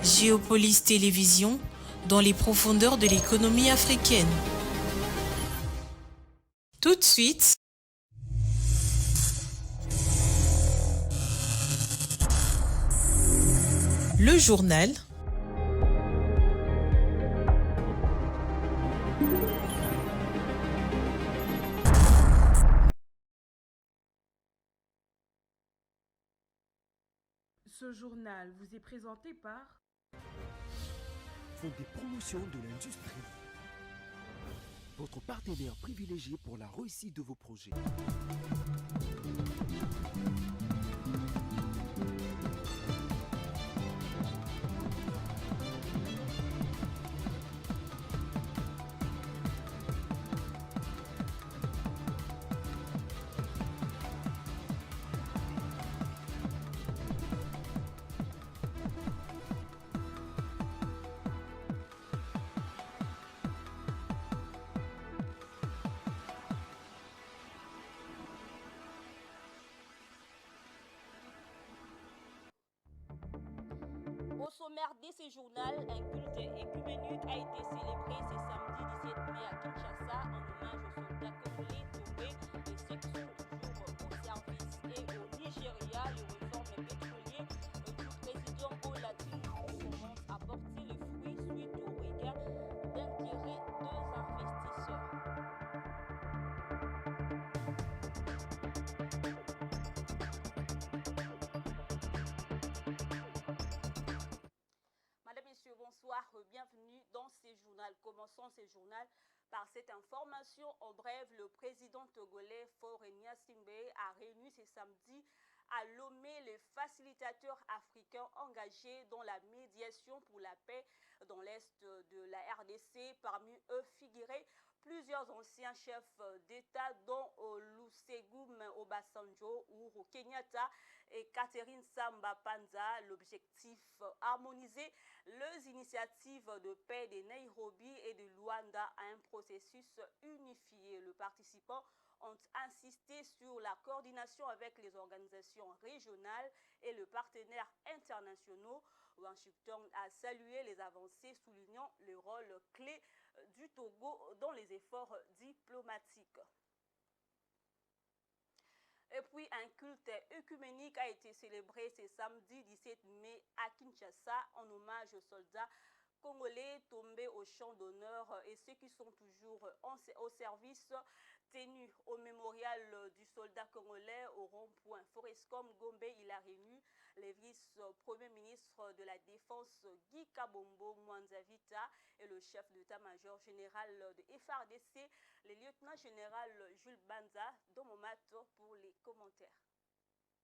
Géopolis Télévision, dans les profondeurs de l'économie africaine. Tout de suite, le journal. Ce journal vous est présenté par Fonds des promotions de l'industrie. Votre partenaire privilégié pour la réussite de vos projets. Au sommaire de ce journal, un culte écuménique a été célébré ce samedi 17 mai à Kinshasa en hommage aux soldats congolais tombés et ceux qui sont toujours au service. Et au Nigeria, les réformes pétrolières du président Bola Tinubu commencent à porter les fruits suite au regain d'intérêt des investisseurs. Madame, Messieurs, bonsoir, bienvenue dans ce journal. Commençons ce journal par cette information. En bref, le président togolais Faure Gnassingbé a réuni ce samedi à Lomé les facilitateurs africains engagés dans la médiation pour la paix dans l'est de la RDC. Parmi eux figuraient plusieurs anciens chefs d'État dont Olusegun Obasanjo, Uhuru Kenyatta et Catherine Samba Panza. L'objectif, harmoniser les initiatives de paix de Nairobi et de Luanda à un processus unifié. Les participants ont insisté sur la coordination avec les organisations régionales et les partenaires internationaux. Washington a salué les avancées, soulignant le rôle clé du Togo dans les efforts diplomatiques. Et puis, un culte œcuménique a été célébré ce samedi 17 mai à Kinshasa en hommage aux soldats congolais tombés au champ d'honneur et ceux qui sont toujours au service, tenus au mémorial du soldat congolais au rond-point Forescom Gombe. Il a réuni les vice-premiers ministres de la Défense Guy Kabombo Mwanzavita et le chef d'état-major général de FARDC, le lieutenant général Jules Banza, Domomato pour les commentaires.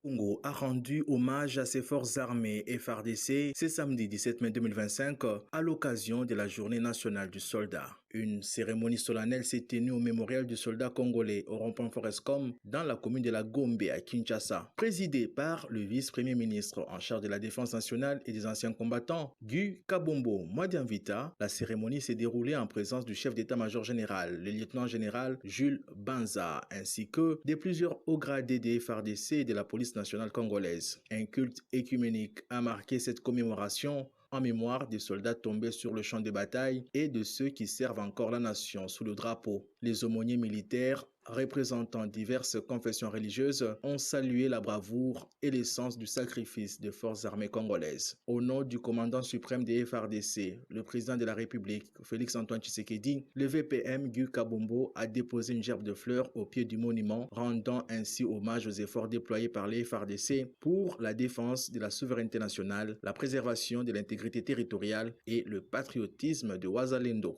Congo a rendu hommage à ses forces armées FARDC ce samedi 17 mai 2025 à l'occasion de la Journée nationale du soldat. Une cérémonie solennelle s'est tenue au mémorial du soldat congolais au rond-point Forescom dans la commune de la Gombe à Kinshasa, présidée par le vice-premier ministre en charge de la défense nationale et des anciens combattants, Guy Kabombo Mwanzavita. La cérémonie s'est déroulée en présence du chef d'état-major général, le lieutenant général Jules Banza, ainsi que de plusieurs hauts gradés des FARDC et de la police nationale congolaise. Un culte écuménique a marqué cette commémoration en mémoire des soldats tombés sur le champ de bataille et de ceux qui servent encore la nation sous le drapeau. Les aumôniers militaires représentant diverses confessions religieuses ont salué la bravoure et l'essence du sacrifice des forces armées congolaises. Au nom du commandant suprême des FARDC, le président de la République, Félix-Antoine Tshisekedi, le VPM Guy Kabombo a déposé une gerbe de fleurs au pied du monument, rendant ainsi hommage aux efforts déployés par les FARDC pour la défense de la souveraineté nationale, la préservation de l'intégrité territoriale et le patriotisme de Wazalendo.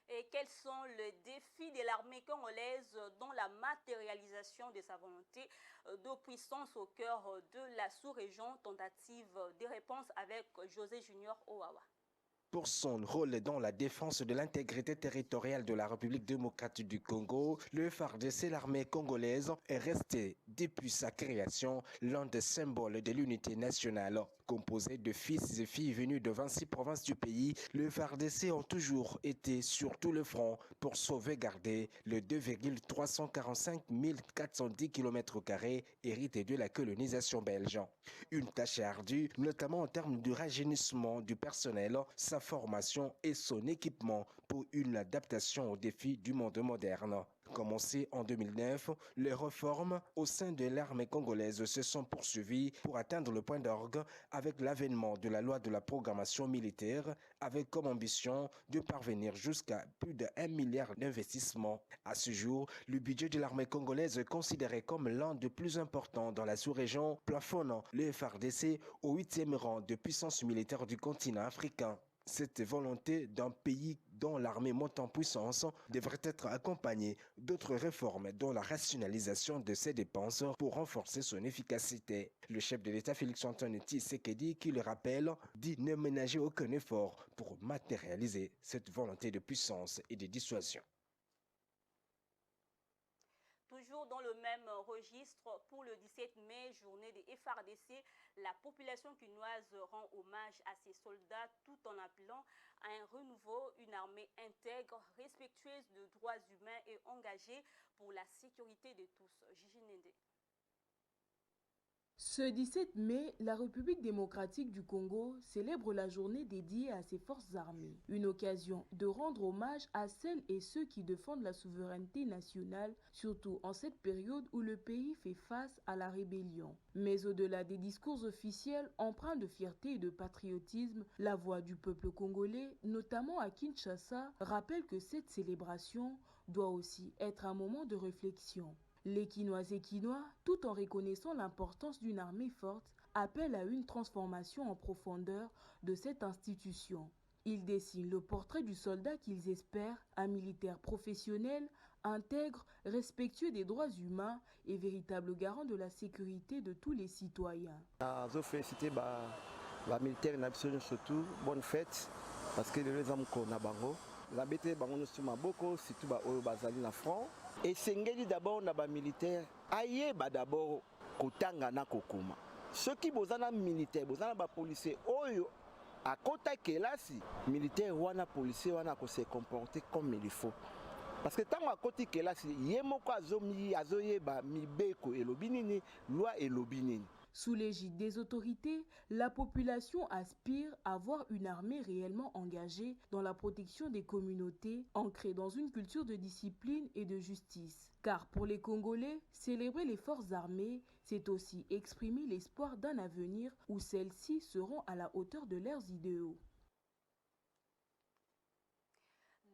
Et quels sont les défis de l'armée congolaise dans la matérialisation de sa volonté de puissance au cœur de la sous-région? Tentative de réponse avec José Junior Owawa. Pour son rôle dans la défense de l'intégrité territoriale de la République démocratique du Congo, le FARDC, l'armée congolaise, est resté depuis sa création l'un des symboles de l'unité nationale. Composé de fils et filles venus de 26 provinces du pays, le FARDC ont toujours été sur tout le front pour sauvegarder le 2,345 410 km² hérité de la colonisation belge. Une tâche ardue, notamment en termes de rajeunissement du personnel, sa formation et son équipement pour une adaptation aux défis du monde moderne. Commencé en 2009, les réformes au sein de l'armée congolaise se sont poursuivies pour atteindre le point d'orgue avec l'avènement de la loi de la programmation militaire, avec comme ambition de parvenir jusqu'à plus de 1 milliard d'investissements. À ce jour, le budget de l'armée congolaise, considéré comme l'un des plus importants dans la sous-région, plafonne le FARDC au 8e rang de puissance militaire du continent africain. Cette volonté d'un pays dont l'armée monte en puissance devrait être accompagnée d'autres réformes dont la rationalisation de ses dépenses pour renforcer son efficacité. Le chef de l'État Félix-Antoine Tshisekedi, qui le rappelle, dit ne ménager aucun effort pour matérialiser cette volonté de puissance et de dissuasion. Toujours dans le même registre, pour le 17 mai, journée des FARDC, la population quinoise rend hommage à ses soldats tout en appelant à un renouveau, une armée intègre, respectueuse de droits humains et engagée pour la sécurité de tous. Gigi Nende. Ce 17 mai, la République démocratique du Congo célèbre la journée dédiée à ses forces armées. Une occasion de rendre hommage à celles et ceux qui défendent la souveraineté nationale, surtout en cette période où le pays fait face à la rébellion. Mais au-delà des discours officiels empreints de fierté et de patriotisme, la voix du peuple congolais, notamment à Kinshasa, rappelle que cette célébration doit aussi être un moment de réflexion. Les Quinoises et Quinois, tout en reconnaissant l'importance d'une armée forte, appellent à une transformation en profondeur de cette institution. Ils dessinent le portrait du soldat qu'ils espèrent, un militaire professionnel, intègre, respectueux des droits humains et véritable garant de la sécurité de tous les citoyens. Je félicite les militaires surtout, bonne fête, parce que les hommes qu'on a bango, la bête bango nous sommes beaucoup, surtout au bazali na front. Et sengeli d'abord na ba militaire aye ba d'abord kotanga na kokoma ceux qui bozana militaire bozana ba policier oyo akota kelasi militaire wana policier wana ko se comporter comme il faut parce que tant akoti kelasi yemoko azoyeba mibeko elobi nini loi elobi nini. Sous l'égide des autorités, la population aspire à voir une armée réellement engagée dans la protection des communautés, ancrée dans une culture de discipline et de justice. Car pour les Congolais, célébrer les forces armées, c'est aussi exprimer l'espoir d'un avenir où celles-ci seront à la hauteur de leurs idéaux.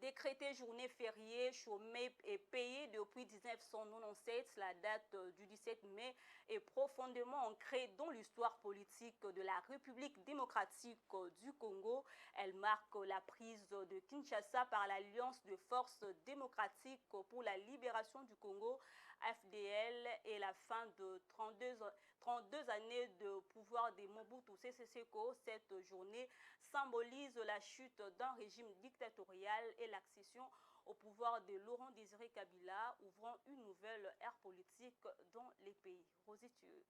Décrétée journée fériée, chômée et payée depuis 1997, la date du 17 mai est profondément ancrée dans l'histoire politique de la République démocratique du Congo. Elle marque la prise de Kinshasa par l'Alliance de forces démocratiques pour la libération du Congo, FDL, et la fin de 32 années de pouvoir de Mobutu Sese Seko. Cette journée symbolise la chute d'un régime dictatorial et l'accession au pouvoir de Laurent Désiré Kabila, ouvrant une nouvelle ère politique dans les pays. Rositueux.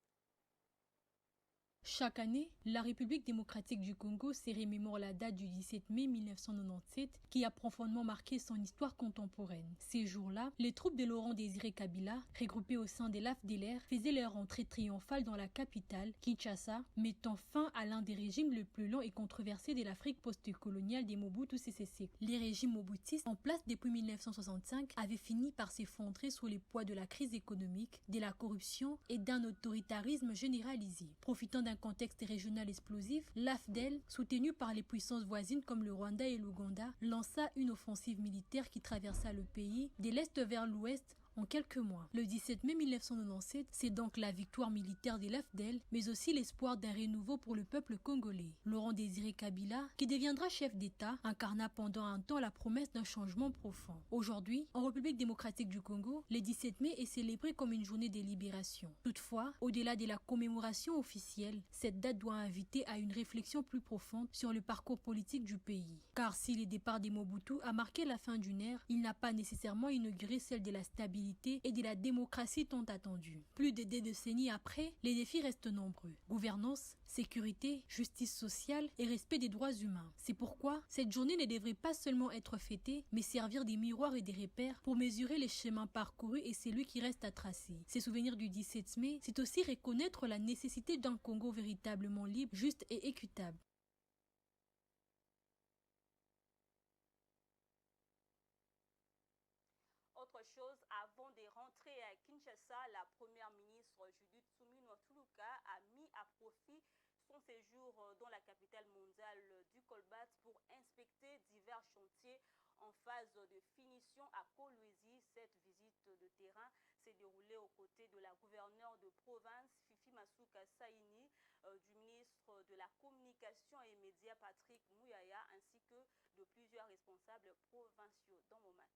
Chaque année, la République démocratique du Congo se remémore la date du 17 mai 1997 qui a profondément marqué son histoire contemporaine. Ces jours-là, les troupes de Laurent Désiré Kabila, regroupées au sein de l'AFDLR, faisaient leur entrée triomphale dans la capitale, Kinshasa, mettant fin à l'un des régimes les plus longs et controversés de l'Afrique post-coloniale des Mobutu Sese Seko. Les régimes mobutistes, en place depuis 1965, avaient fini par s'effondrer sous les poids de la crise économique, de la corruption et d'un autoritarisme généralisé. Profitant d'un contexte régional explosif, l'AFDEL, soutenu par les puissances voisines comme le Rwanda et l'Ouganda, lança une offensive militaire qui traversa le pays de l'est vers l'ouest en quelques mois. Le 17 mai 1997, c'est donc la victoire militaire de l'AFDEL, mais aussi l'espoir d'un renouveau pour le peuple congolais. Laurent Désiré Kabila, qui deviendra chef d'État, incarna pendant un temps la promesse d'un changement profond. Aujourd'hui, en République démocratique du Congo, le 17 mai est célébré comme une journée de libération. Toutefois, au-delà de la commémoration officielle, cette date doit inviter à une réflexion plus profonde sur le parcours politique du pays. Car si le départ des Mobutu a marqué la fin d'une ère, il n'a pas nécessairement inauguré celle de la stabilité stabilité et de la démocratie tant attendue. Plus de 2 décennies après, les défis restent nombreux. Gouvernance, sécurité, justice sociale et respect des droits humains. C'est pourquoi cette journée ne devrait pas seulement être fêtée, mais servir des miroirs et des repères pour mesurer les chemins parcourus et celui qui reste à tracer. Ces souvenirs du 17 mai, c'est aussi reconnaître la nécessité d'un Congo véritablement libre, juste et équitable. Autre chose, avant de rentrer à Kinshasa, la première ministre Judith Suminwa a mis à profit son séjour dans la capitale mondiale du Colbert pour inspecter divers chantiers en phase de finition à Kolwezi. Cette visite de terrain s'est déroulée aux côtés de la gouverneure de province Fifi Masuka Saini, du ministre de la Communication et Médias Patrick Mouyaya, ainsi que de plusieurs responsables provinciaux dans Momat.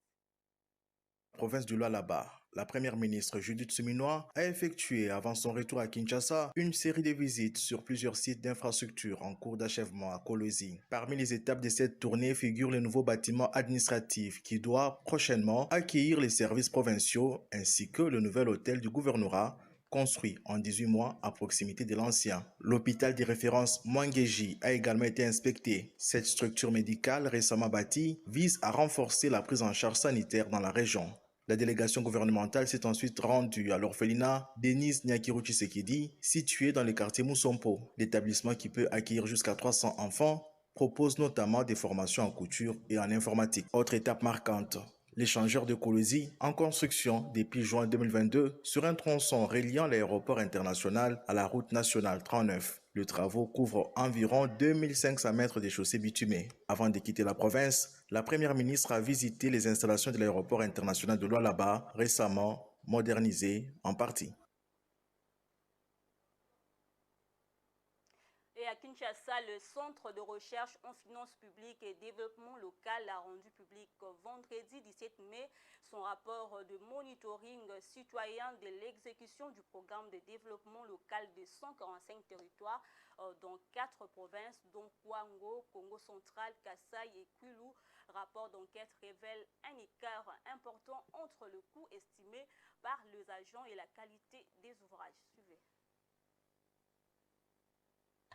Province du Lualaba, la première ministre Judith Suminwa a effectué avant son retour à Kinshasa une série de visites sur plusieurs sites d'infrastructures en cours d'achèvement à Kolwezi. Parmi les étapes de cette tournée figure le nouveau bâtiment administratif qui doit prochainement accueillir les services provinciaux ainsi que le nouvel hôtel du gouvernorat construit en 18 mois à proximité de l'ancien. L'hôpital de référence Mwangeji a également été inspecté. Cette structure médicale récemment bâtie vise à renforcer la prise en charge sanitaire dans la région. La délégation gouvernementale s'est ensuite rendue à l'orphelinat Denise Nyakiru Tshisekedi, situé dans le quartier Moussompo. L'établissement, qui peut accueillir jusqu'à 300 enfants, propose notamment des formations en couture et en informatique. Autre étape marquante, l'échangeur de Kolwezi en construction depuis juin 2022 sur un tronçon reliant l'aéroport international à la route nationale 39. Le travaux couvre environ 2500 mètres de chaussées bitumées. Avant de quitter la province, la première ministre a visité les installations de l'aéroport international de Lualaba, récemment modernisé en partie. Et à Kinshasa, le Centre de recherche en finances publiques et développement local a rendu public vendredi 17 mai son rapport de monitoring citoyen de l'exécution du programme de développement local de 145 territoires dans 4 provinces, dont Kwango, Congo central, Kasaï et Kwilu. Rapport d'enquête révèle un écart important entre le coût estimé par les agents et la qualité des ouvrages. Suivez.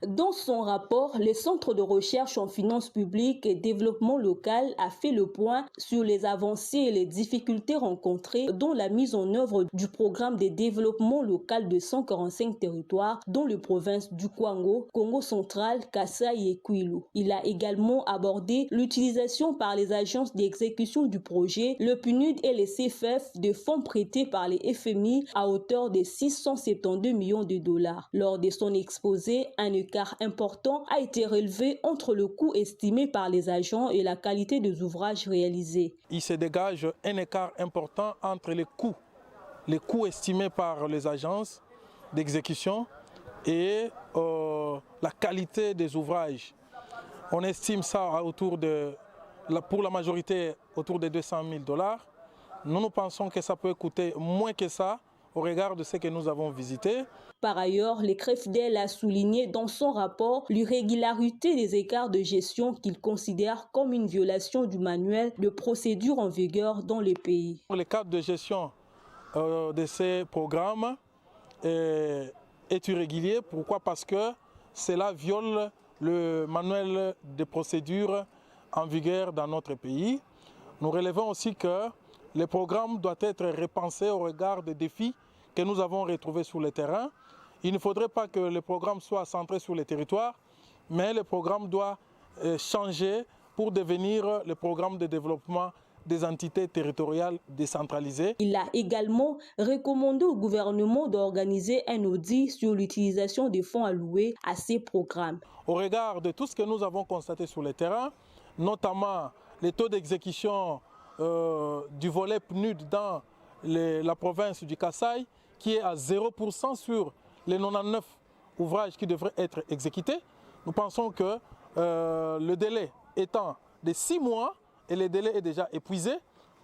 Dans son rapport, le Centre de recherche en finances publiques et développement local a fait le point sur les avancées et les difficultés rencontrées dans la mise en œuvre du programme de développement local de 145 territoires dans les provinces du Kwango, Congo central, Kasaï et Kwilu. Il a également abordé l'utilisation par les agences d'exécution du projet, le PNUD et les CFF de fonds prêtés par les FMI à hauteur de 672 millions de dollars. Lors de son exposé, un écart important a été relevé entre le coût estimé par les agents et la qualité des ouvrages réalisés. Il se dégage un écart important entre les coûts estimés par les agences d'exécution et la qualité des ouvrages. On estime ça à pour la majorité autour de 200 000 dollars. Nous pensons que ça peut coûter moins que ça au regard de ce que nous avons visité. Par ailleurs, le CREFDEL a souligné dans son rapport l'irrégularité des écarts de gestion qu'il considère comme une violation du manuel de procédure en vigueur dans le pays. Le cadre de gestion de ces programmes est irrégulier. Pourquoi? Parce que cela viole le manuel de procédure en vigueur dans notre pays. Nous relevons aussi que le programme doit être repensé au regard des défis que nous avons retrouvés sur le terrain. Il ne faudrait pas que le programme soit centré sur les territoires, mais le programme doit changer pour devenir le programme de développement des entités territoriales décentralisées. Il a également recommandé au gouvernement d'organiser un audit sur l'utilisation des fonds alloués à ces programmes. Au regard de tout ce que nous avons constaté sur le terrain, notamment les taux d'exécution du volet PNUD dans la province du Kasaï, qui est à 0% sur les 99 ouvrages qui devraient être exécutés. Nous pensons que le délai étant de 6 mois et le délai est déjà épuisé,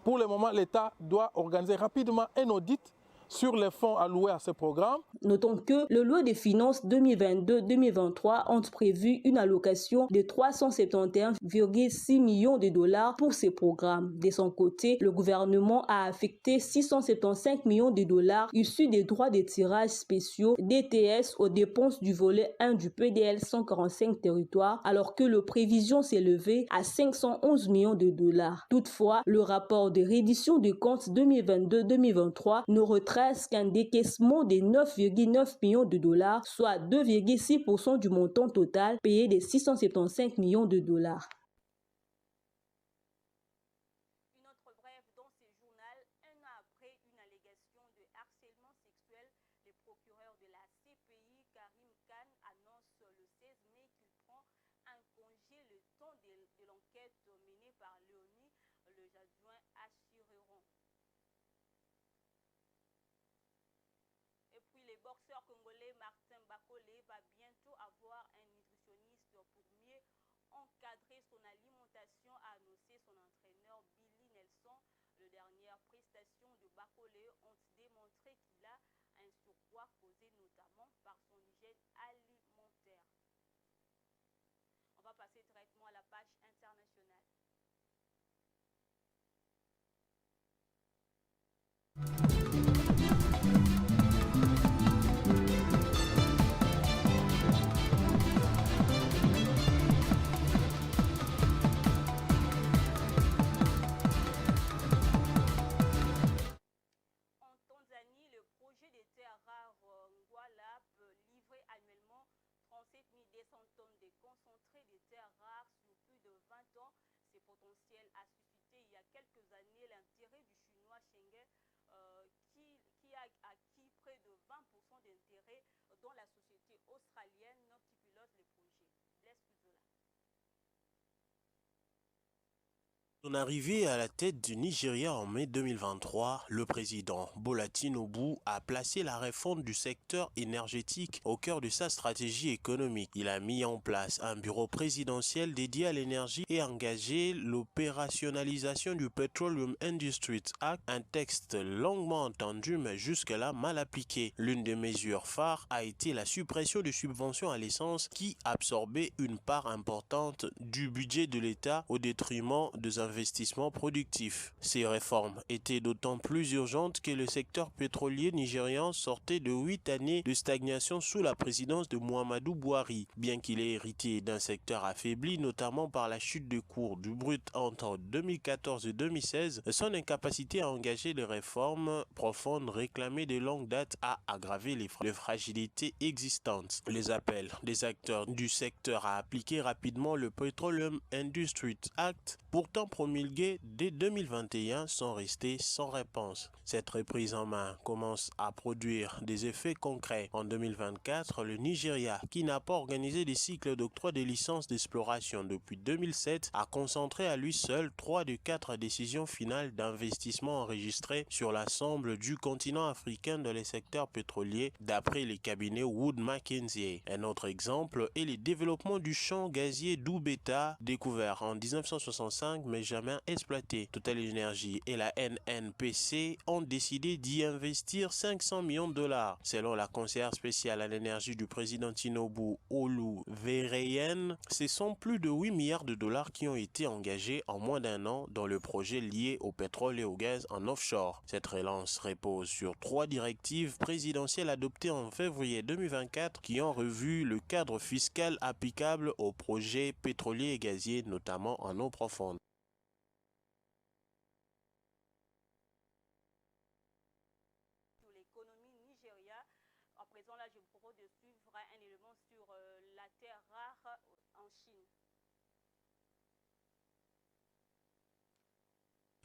pour le moment l'État doit organiser rapidement un audit sur les fonds alloués à ce programme. Notons que le loi des finances 2022-2023 ont prévu une allocation de 371,6 millions de dollars pour ces programmes. De son côté, le gouvernement a affecté 675 millions de dollars issus des droits de tirage spéciaux DTS aux dépenses du volet 1 du PDL 145 territoires, alors que le prévision s'est levé à 511 millions de dollars. Toutefois, le rapport de reddition des comptes 2022-2023 ne retrace qu'un décaissement de 9,9 millions de dollars, soit 2,6% du montant total payé de 675 millions de dollars. Une autre brève dans ce journal, un an après une allégation de harcèlement sexuel, le procureur de la CPI, Karim Khan, annonce le 16 mai qu'il prend un congé le temps de l'enquête menée par Léonie, le adjoint Achireron. Et puis le boxeur congolais Martin Bakolé va bientôt avoir un nutritionniste pour mieux encadrer son alimentation, a annoncé son entraîneur Billy Nelson. Les dernières prestations de Bakolé ont démontré qu'il a un surpoids causé notamment par son hygiène alimentaire. On va passer directement à la page internationale. Livré annuellement 37 200 tonnes de concentré de terres rares sur plus de 20 ans. Ce potentiel a suscité il y a quelques années l'intérêt du chinois Shenghe qui a acquis près de 20% d'intérêt dans la société australienne qui pilote le projet. Blaise Kuzola. Son arrivée à la tête du Nigeria en mai 2023, le président Bola Tinubu a placé la réforme du secteur énergétique au cœur de sa stratégie économique. Il a mis en place un bureau présidentiel dédié à l'énergie et engagé l'opérationnalisation du Petroleum Industry Act, un texte longuement entendu mais jusque-là mal appliqué. L'une des mesures phares a été la suppression des subventions à l'essence qui absorbait une part importante du budget de l'État au détriment des investissements productifs. Ces réformes étaient d'autant plus urgentes que le secteur pétrolier nigérian sortait de 8 années de stagnation sous la présidence de Muhammadu Buhari. Bien qu'il ait hérité d'un secteur affaibli, notamment par la chute de cours du brut entre 2014 et 2016, son incapacité à engager les réformes profondes réclamées de longue date a aggravé les fragilités existantes. Les appels des acteurs du secteur à appliquer rapidement le Petroleum Industry Act, pourtant promulgués dès 2021, sont restés sans réponse. Cette reprise en main commence à produire des effets concrets. En 2024, le Nigeria, qui n'a pas organisé des cycles d'octroi des licences d'exploration depuis 2007, a concentré à lui seul 3 des 4 décisions finales d'investissement enregistrées sur l'ensemble du continent africain dans les secteurs pétroliers, d'après les cabinets Wood Mackenzie. Un autre exemple est le développement du champ gazier d'Oubeta, découvert en 1965 mais jamais exploité. Total Energy et la NNPC ont décidé d'y investir 500 millions de dollars. Selon la conseillère spéciale à l'énergie du président Tinubu, Olu Vereyen, ce sont plus de 8 milliards de dollars qui ont été engagés en moins d'un an dans le projet lié au pétrole et au gaz en offshore. Cette relance repose sur 3 directives présidentielles adoptées en février 2024 qui ont revu le cadre fiscal applicable aux projets pétroliers et gaziers, notamment en eau profonde. À présent, là, je vous propose de suivre un élément sur la terre rare en Chine.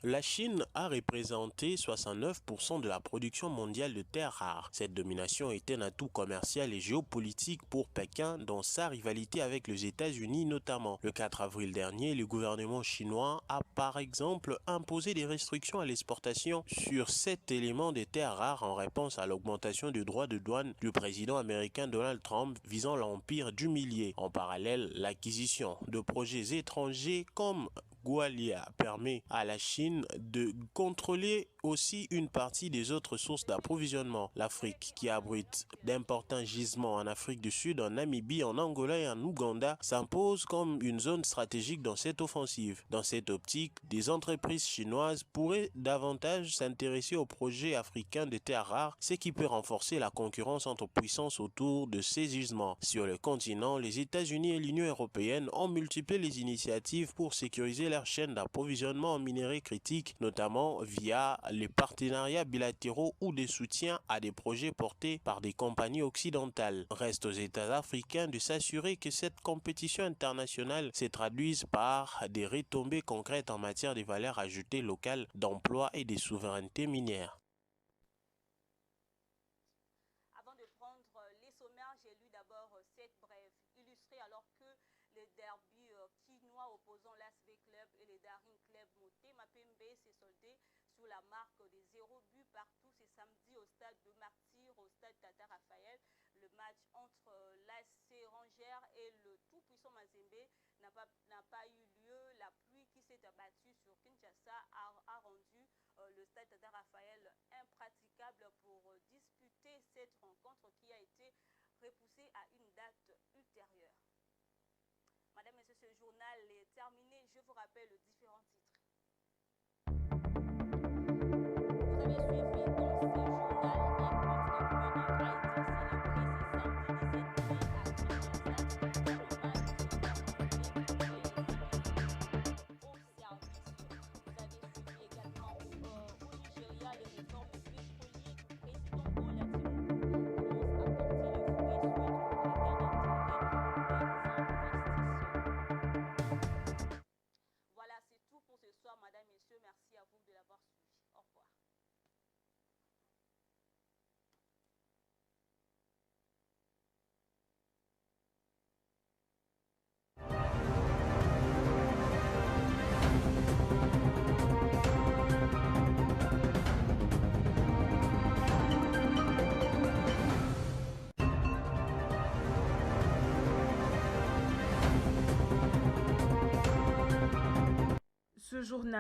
La Chine a représenté 69% de la production mondiale de terres rares. Cette domination est un atout commercial et géopolitique pour Pékin dans sa rivalité avec les États-Unis notamment. Le 4 avril dernier, le gouvernement chinois a par exemple imposé des restrictions à l'exportation sur 7 éléments des terres rares en réponse à l'augmentation du droit de douane du président américain Donald Trump visant l'empire du millier. En parallèle, l'acquisition de projets étrangers comme Gwalia permet à la Chine de contrôler aussi une partie des autres sources d'approvisionnement. L'Afrique, qui abrite d'importants gisements en Afrique du Sud, en Namibie, en Angola et en Ouganda, s'impose comme une zone stratégique dans cette offensive. Dans cette optique, des entreprises chinoises pourraient davantage s'intéresser aux projets africains de terres rares, ce qui peut renforcer la concurrence entre puissances autour de ces gisements. Sur le continent, les États-Unis et l'Union européenne ont multiplié les initiatives pour sécuriser leur chaîne d'approvisionnement en minerais critiques, notamment via les partenariats bilatéraux ou des soutiens à des projets portés par des compagnies occidentales. Reste aux États africains de s'assurer que cette compétition internationale se traduise par des retombées concrètes en matière de valeur ajoutée locale, d'emploi et de souveraineté minière. Avant de prendre les sommaires, j'ai lu d'abord cette brève illustrée alors que le derby quinois opposant l'ASV Club et le Daring Club Motema Pembe s'est soldé sous la marque des 0 buts partout ce samedi au stade de Martyr, au stade Tata Raphaël. Le match entre l'ASC Rangers et le tout-puissant Mazembe n'a pas eu lieu. La pluie qui s'est abattue sur Kinshasa a rendu le stade Tata Raphaël impraticable pour disputer cette rencontre qui a été repoussée à une date ultérieure. Madame, Messieurs, ce journal est terminé. Je vous rappelle les différents titres. Madame, Messieurs, merci à vous de l'avoir suivi. Au revoir. Ce journal